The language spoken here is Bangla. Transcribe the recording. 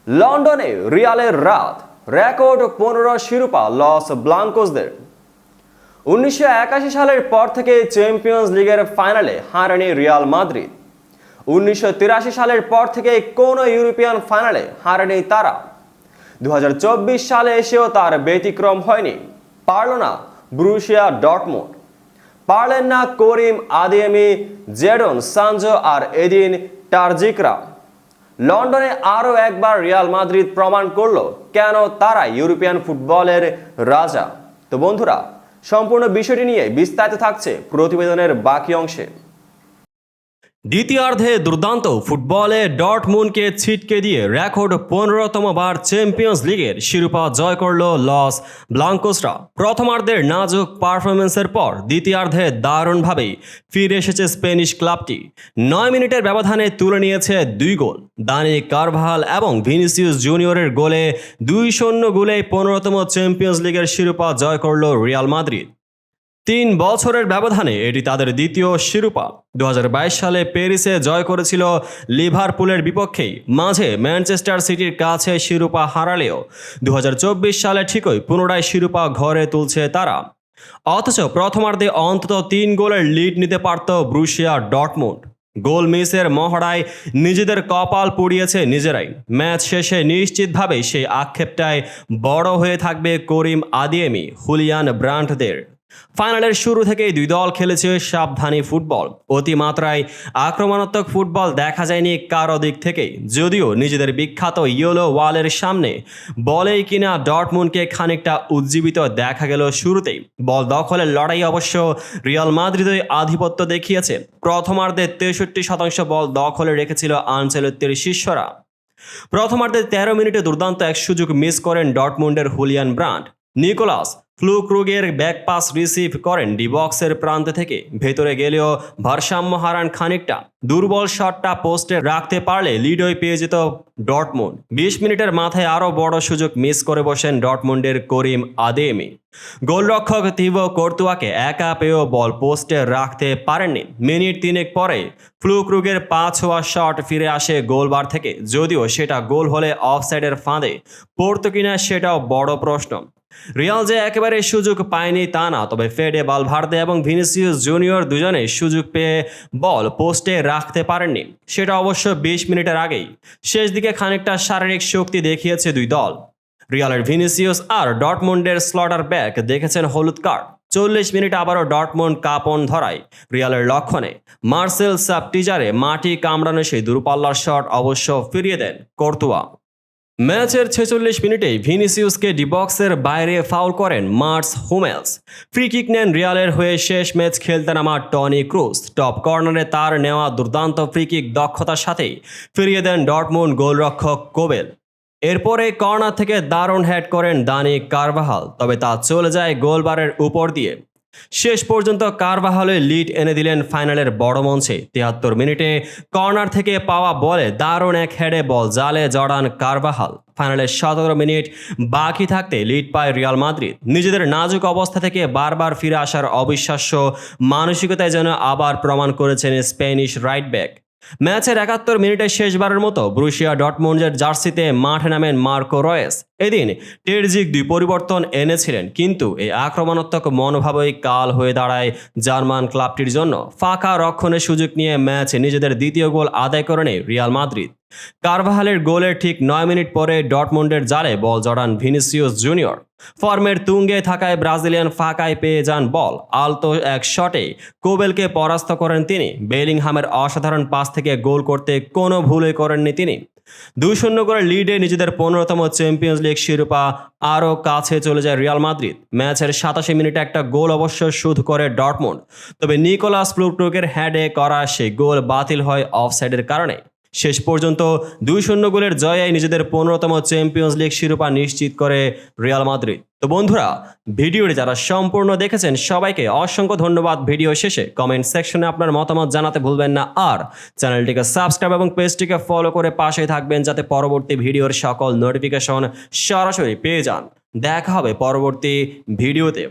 লন্ডনে রিয়ালের রাত, রেকর্ড 15 শিরোপা লস ব্লাঙ্কোসদের। 1981 সালের পর থেকে চ্যাম্পিয়ন্স লিগের ফাইনালে হারেনি রিয়াল মাদ্রিদ। 1983 সালের পর থেকে কোনো ইউরোপিয়ান ফাইনালে হারেনি তারা। 2024 সালে এসেও তার ব্যতিক্রম হয়নি। পারল না ব্রুসিয়া ডর্টমুন্ড, পারলেন না করিম আদিয়েমি, জেডন সানজো আর এদিন টারজিকরা। লন্ডনে আরও একবার রিয়াল মাদ্রিদ প্রমাণ করলো কেন তারা ইউরোপিয়ান ফুটবলের রাজা। তো বন্ধুরা, সম্পূর্ণ বিষয়টি নিয়ে বিস্তারিত থাকছে প্রতিবেদনের বাকি অংশে। দ্বিতীয়ার্ধে দুর্দান্ত ফুটবলে ডর্টমুন্ডকে ছিটকে দিয়ে রেকর্ড 15তম বার চ্যাম্পিয়ন্স লিগের শিরোপা জয় করল লস ব্লাঙ্কোসরা। প্রথমার্ধের নাজুক পারফরমেন্সের পর দ্বিতীয়ার্ধে দারুণভাবেই ফিরে এসেছে স্প্যানিশ ক্লাবটি। 9 মিনিটের ব্যবধানে তুলে নিয়েছে 2 গোল। দানি কারভাল এবং ভিনিসিয়াস জুনিয়রের গোলে 2-0 গোলে 15তম চ্যাম্পিয়ন্স লিগের শিরোপা জয় করল রিয়াল মাদ্রিদ। 3 বছরের ব্যবধানে এটি তাদের দ্বিতীয় শিরোপা। 2022 সালে প্যারিসে জয় করেছিল লিভারপুলের বিপক্ষেই, মাঝে ম্যানচেস্টার সিটির কাছে শিরোপা হারালেও 2024 সালে ঠিকই পুনরায় শিরোপা ঘরে তুলছে তারা। অথচ প্রথমার্ধে অন্তত 3 গোলের লিড নিতে পারত ব্রুসিয়া ডর্টমুন্ড। গোল মিসের মহড়ায় নিজেদের কপাল পুড়িয়েছে নিজেরাই। ম্যাচ শেষে নিশ্চিতভাবেই সেই আক্ষেপটাই বড় হয়ে থাকবে করিম আদিয়েমি, হুলিয়ান ব্রান্ডদের। ফাইনালের শুরু থেকেই দুই দল খেলেছে সাবধানী ফুটবল। অতিমাত্রায় আক্রমণাত্মক ফুটবল দেখা যায়নি কারো দিক থেকেই, যদিও নিজেদের বিখ্যাত ইয়েলো ওয়ালের সামনে বলেই কিনা ডর্টমুন্ডকে খানিকটা উজ্জীবিত দেখা গেল শুরুতেই। বল দখলের লড়াই অবশ্য রিয়াল মাদ্রিদই আধিপত্য দেখিয়েছে। প্রথমার্ধে 63% বল দখলে রেখেছিল আনচেলত্তির শিষ্যরা। প্রথমার্ধে 13 মিনিটে দুর্দান্ত এক সুযোগ মিস করেন ডর্টমুন্ডের হুলিয়ান ব্রান্ড। নিকোলাস ফ্লুক্রুগের ব্যাক পাস রিসিভ করেন ডি বক্সের প্রান্ত থেকে, ভেতরে গেলেও ভারসাম্য হারান খানিকটা। দুর্বল শটটা পোস্টে রাখতে পারলে লিডই পেয়ে যেত ডর্টমুন্ড। 20 মিনিটের মাথায় আরও বড় সুযোগ মিস করে বসেন ডর্টমুন্ডের করিম আদিয়েমি। গোলরক্ষক থিবো কর্তুয়াকে একা পেয়েও বল পোস্টে রাখতে পারেননি। মিনিট 3 পরে ফ্লুক্রুগের পা ছোঁয়া শট ফিরে আসে গোলবার থেকে, যদিও সেটা গোল হলে অফসাইডের ফাঁদে পড়তো কিনা সেটাও বড় প্রশ্ন। রিয়াল যে একেবারে সুযোগ পায়নি তা না, তবে ফেডে ভালভার্দে এবং ভিনিসিয়াস জুনিয়র দুজনেই সুযোগ পেয়ে বল পোস্টে রাখতে পারেননি, সেটা অবশ্য 20 মিনিটের আগেই। শেষ দিকে খানিকটা শারীরিক শক্তি দেখিয়েছে দুই দল। রিয়ালের ভিনিসিয়াস আর ডর্টমুন্ডের স্লটার ব্যাক দেখেছেন হলুদ কার্ড। 40 মিনিট আবারও ডর্টমুন্ড কাঁপন ধরায় রিয়ালের লক্ষ্যণে। মার্সেল সাবটিজারে মাটি কামড়ানো সেই দূরপাল্লার শট অবশ্য ফিরিয়ে দেন কর্তুয়া। ম্যাচের 46 মিনিটেই ভিনিসিয়াসকে ডিবক্সের বাইরে ফাউল করেন মার্স হুমেলস। ফ্রি কিক নেন রিয়ালের হয়ে শেষ ম্যাচ খেলতে নামা টনি ক্রুস। টপ কর্নারে তার নেওয়া দুর্দান্ত ফ্রি কিক দক্ষতার সাথেই ফিরিয়ে দেন ডর্টমুন্ড গোলরক্ষক কোবেল। এরপরে কর্নার থেকে দারুণ হেড করেন দানি কারভাহাল, তবে তা চলে যায় গোলবারের উপর দিয়ে। শেষ পর্যন্ত কারভাহালে লিড এনে দিলেন ফাইনালের বড় মঞ্চে। 73 মিনিটে কর্নার থেকে পাওয়া বলে দারুণ এক হেডে বল জালে জড়ান কারভাহাল। ফাইনালের 17 মিনিট বাকি থাকতে লিড পায় রিয়াল মাদ্রিদ। নিজেদের নাজুক অবস্থা থেকে বারবার ফিরে আসার অবিশ্বাস্য মানসিকতায় যেন আবার প্রমাণ করেছেন স্প্যানিশ রাইট ব্যাক। ম্যাচের 71 মিনিটে শেষবারের মতো ব্রুসিয়া ডর্টমুন্ডের জার্সিতে মাঠে নামেন মার্কো রয়েস। এদিন টেরজিক 2 পরিবর্তন এনেছিলেন, কিন্তু এই আক্রমণাত্মক মনোভাবই কাল হয়ে দাঁড়ায় জার্মান ক্লাবটির জন্য। ফাঁকা রক্ষণের সুযোগ নিয়ে ম্যাচে নিজেদের দ্বিতীয় গোল আদায় করে নেয় রিয়াল মাদ্রিদ। কারভাহালের গোলের ঠিক 9 মিনিট পরে ডর্টমুন্ডের জালে বল জড়ান ভিনিসিয়াস জুনিয়র। ফর্মের তুঙ্গে থাকায় ব্রাজিলিয়ান ফাঁকায় পেয়ে যান বল। আলতো এক শটে কোবেলকে পরাস্ত করেন তিনি। বেলিংহামের অসাধারণ পাস থেকে গোল করতে কোনো ভুলই করেননি তিনি। 2-0 করে লিডে নিজেদের 15তম চ্যাম্পিয়ন্স লিগ শিরোপা আরও কাছে চলে যায় রিয়াল মাদ্রিদ। ম্যাচের 87 মিনিটে একটা গোল অবশ্য শোধ করে ডর্টমুন্ড, তবে নিকোলাস ফ্লুক্রুগের হেডে করা সেই গোল বাতিল হয় অফসাইডের কারণে। শেষ পর্যন্ত 2-0 গোলের জয়ে নিজেদের 15তম চ্যাম্পিয়ন্স লিগ শিরোপা নিশ্চিত করে রিয়াল মাদ্রিদ। তো বন্ধুরা, ভিডিওটি যারা সম্পূর্ণ দেখেছেন সবাইকে অসংখ্য ধন্যবাদ। ভিডিও শেষে কমেন্ট সেকশনে আপনার মতামত জানাতে ভুলবেন না, আর চ্যানেলটিকে সাবস্ক্রাইব এবং পেজটিকে ফলো করে পাশেই থাকবেন যাতে পরবর্তী ভিডিওর সকল নোটিফিকেশন সরাসরি পেয়ে যান। দেখা হবে পরবর্তী ভিডিওতে।